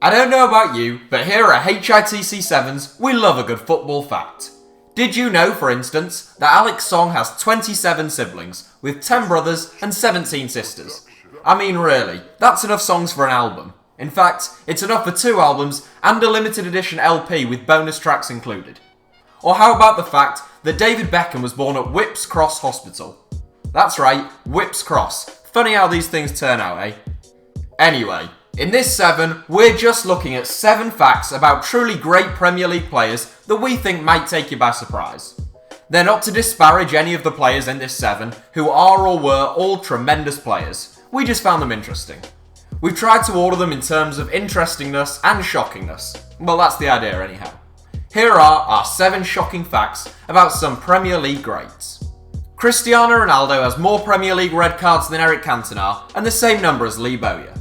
I don't know about you, but here at HITC Sevens, we love a good football fact. Did you know, for instance, that Alex Song has 27 siblings, with 10 brothers and 17 sisters? I mean really, that's enough songs for an album. In fact, it's enough for 2 albums and a limited edition LP with bonus tracks included. Or how about the fact that David Beckham was born at Whipps Cross Hospital? That's right, Whipps Cross. Funny how these things turn out, eh? Anyway, in this 7, we're just looking at 7 facts about truly great Premier League players that we think might take you by surprise. They're not to disparage any of the players in this 7 who are or were all tremendous players. We just found them interesting. We've tried to order them in terms of interestingness and shockingness. Well, that's the idea anyhow. Here are our 7 shocking facts about some Premier League greats. Cristiano Ronaldo has more Premier League red cards than Eric Cantona and the same number as Lee Bowyer.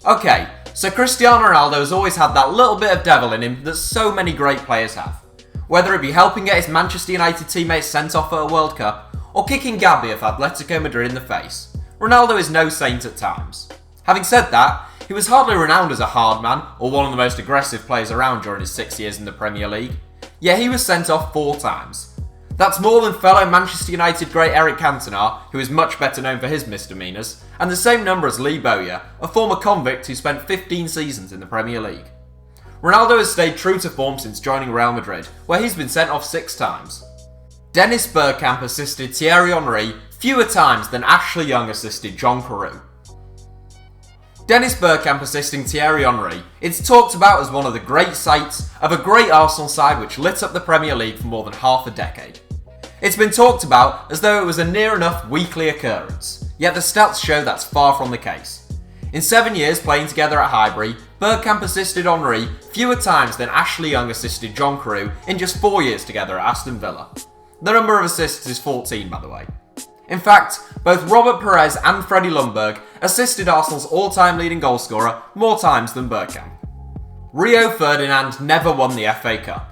Okay, so Cristiano Ronaldo has always had that little bit of devil in him that so many great players have. Whether it be helping get his Manchester United teammates sent off at a World Cup, or kicking Gabby of Atletico Madrid in the face, Ronaldo is no saint at times. Having said that, he was hardly renowned as a hard man or one of the most aggressive players around during his 6 years in the Premier League, yet he was sent off 4 times. That's more than fellow Manchester United great Eric Cantona, who is much better known for his misdemeanours, and the same number as Lee Bowyer, a former convict who spent 15 seasons in the Premier League. Ronaldo has stayed true to form since joining Real Madrid, where he's been sent off 6 times. Dennis Bergkamp assisted Thierry Henry fewer times than Ashley Young assisted John Carew. Dennis Bergkamp assisting Thierry Henry, it's talked about as one of the great sights of a great Arsenal side which lit up the Premier League for more than half a decade. It's been talked about as though it was a near enough weekly occurrence, yet the stats show that's far from the case. In 7 years playing together at Highbury, Bergkamp assisted Henry fewer times than Ashley Young assisted John Carew in just 4 years together at Aston Villa. The number of assists is 14, by the way. In fact, both Robert Perez and Freddie Ljungberg assisted Arsenal's all-time leading goalscorer more times than Bergkamp. Rio Ferdinand never won the FA Cup.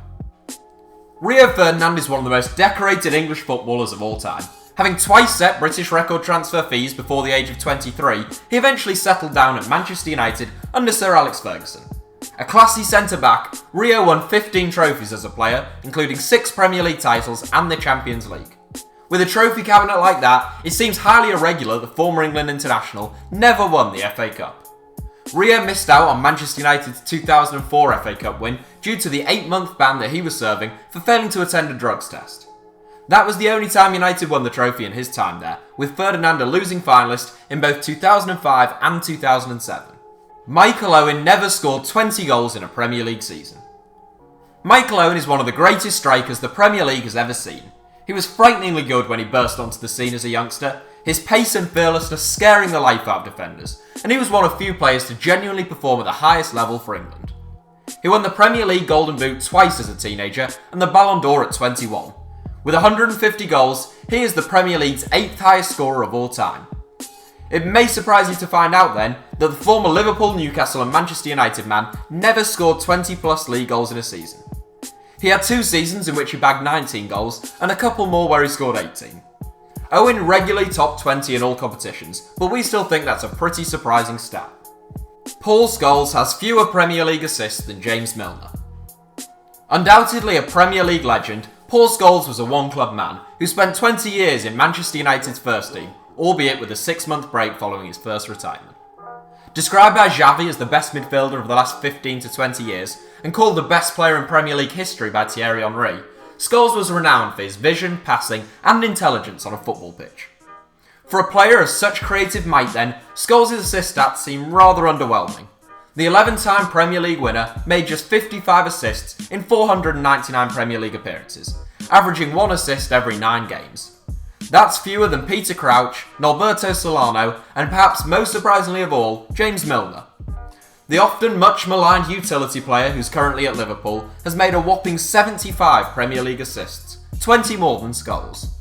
Rio Ferdinand is one of the most decorated English footballers of all time. Having twice set British record transfer fees before the age of 23, he eventually settled down at Manchester United under Sir Alex Ferguson. A classy centre-back, Rio won 15 trophies as a player, including 6 Premier League titles and the Champions League. With a trophy cabinet like that, it seems highly irregular the former England international never won the FA Cup. Rio missed out on Manchester United's 2004 FA Cup win due to the 8-month ban that he was serving for failing to attend a drugs test. That was the only time United won the trophy in his time there, with Ferdinand a losing finalist in both 2005 and 2007. Michael Owen never scored 20 goals in a Premier League season. Michael Owen is one of the greatest strikers the Premier League has ever seen. He was frighteningly good when he burst onto the scene as a youngster, his pace and fearlessness scaring the life out of defenders, and he was one of few players to genuinely perform at the highest level for England. He won the Premier League Golden Boot twice as a teenager and the Ballon d'Or at 21. With 150 goals, he is the Premier League's 8th highest scorer of all time. It may surprise you to find out then that the former Liverpool, Newcastle and Manchester United man never scored 20 plus league goals in a season. He had 2 seasons in which he bagged 19 goals and a couple more where he scored 18. Owen regularly topped 20 in all competitions, but we still think that's a pretty surprising stat. Paul Scholes has fewer Premier League assists than James Milner. Undoubtedly a Premier League legend, Paul Scholes was a one-club man who spent 20 years in Manchester United's first team, albeit with a 6-month break following his first retirement. Described by Xavi as the best midfielder of the last 15 to 20 years, and called the best player in Premier League history by Thierry Henry, Scholes was renowned for his vision, passing and intelligence on a football pitch. For a player of such creative might then, Scholes' assist stats seem rather underwhelming. The 11-time Premier League winner made just 55 assists in 499 Premier League appearances, averaging 1 assist every 9 games. That's fewer than Peter Crouch, Norberto Solano, and perhaps most surprisingly of all, James Milner. The often much maligned utility player who's currently at Liverpool has made a whopping 75 Premier League assists, 20 more than Scholes.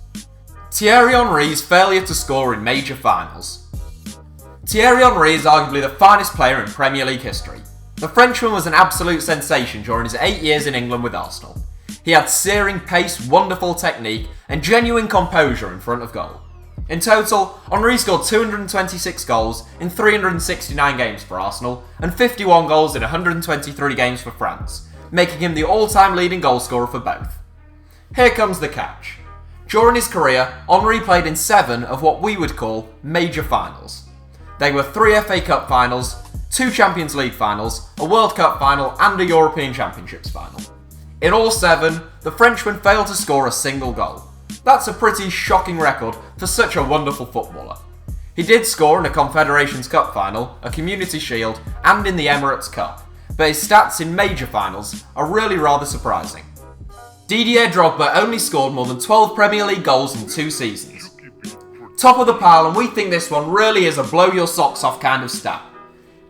Thierry Henry's failure to score in major finals. Thierry Henry is arguably the finest player in Premier League history. The Frenchman was an absolute sensation during his 8 years in England with Arsenal. He had searing pace, wonderful technique, and genuine composure in front of goal. In total, Henry scored 226 goals in 369 games for Arsenal and 51 goals in 123 games for France, making him the all-time leading goalscorer for both. Here comes the catch. During his career, Henry played in 7 of what we would call major finals. They were 3 FA Cup finals, 2 Champions League finals, a World Cup final and a European Championships final. In all 7, the Frenchman failed to score a single goal. That's a pretty shocking record for such a wonderful footballer. He did score in a Confederations Cup final, a Community Shield and in the Emirates Cup, but his stats in major finals are really rather surprising. Didier Drogba only scored more than 12 Premier League goals in 2 seasons. Top of the pile, and we think this one really is a blow your socks off kind of stat.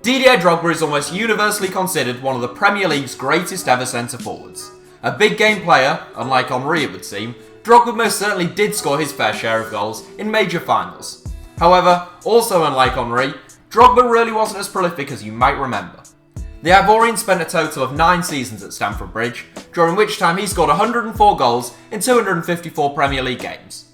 Didier Drogba is almost universally considered one of the Premier League's greatest ever centre forwards. A big game player, unlike Henry it would seem, Drogba most certainly did score his fair share of goals in major finals. However, also unlike Henry, Drogba really wasn't as prolific as you might remember. The Ivorian spent a total of 9 seasons at Stamford Bridge, during which time he scored 104 goals in 254 Premier League games.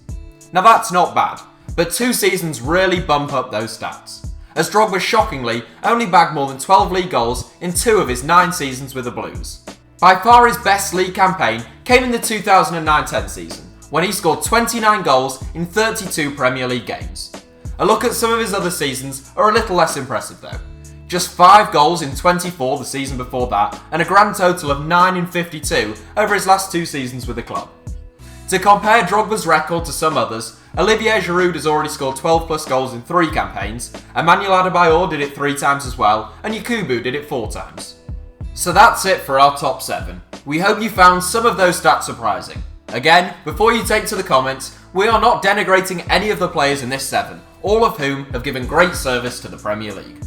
Now that's not bad, but 2 seasons really bump up those stats, as Drogba shockingly only bagged more than 12 league goals in 2 of his 9 seasons with the Blues. By far his best league campaign came in the 2009-10 season, when he scored 29 goals in 32 Premier League games. A look at some of his other seasons are a little less impressive though. Just 5 goals in 24 the season before that, and a grand total of 9 in 52 over his last 2 seasons with the club. To compare Drogba's record to some others, Olivier Giroud has already scored 12 plus goals in 3 campaigns, Emmanuel Adebayor did it 3 times as well, and Yakubu did it 4 times. So that's it for our top 7. We hope you found some of those stats surprising. Again, before you take to the comments, we are not denigrating any of the players in this 7, all of whom have given great service to the Premier League.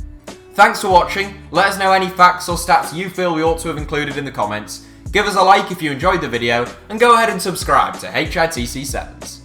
Thanks for watching, let us know any facts or stats you feel we ought to have included in the comments, give us a like if you enjoyed the video, and go ahead and subscribe to HITC Sevens.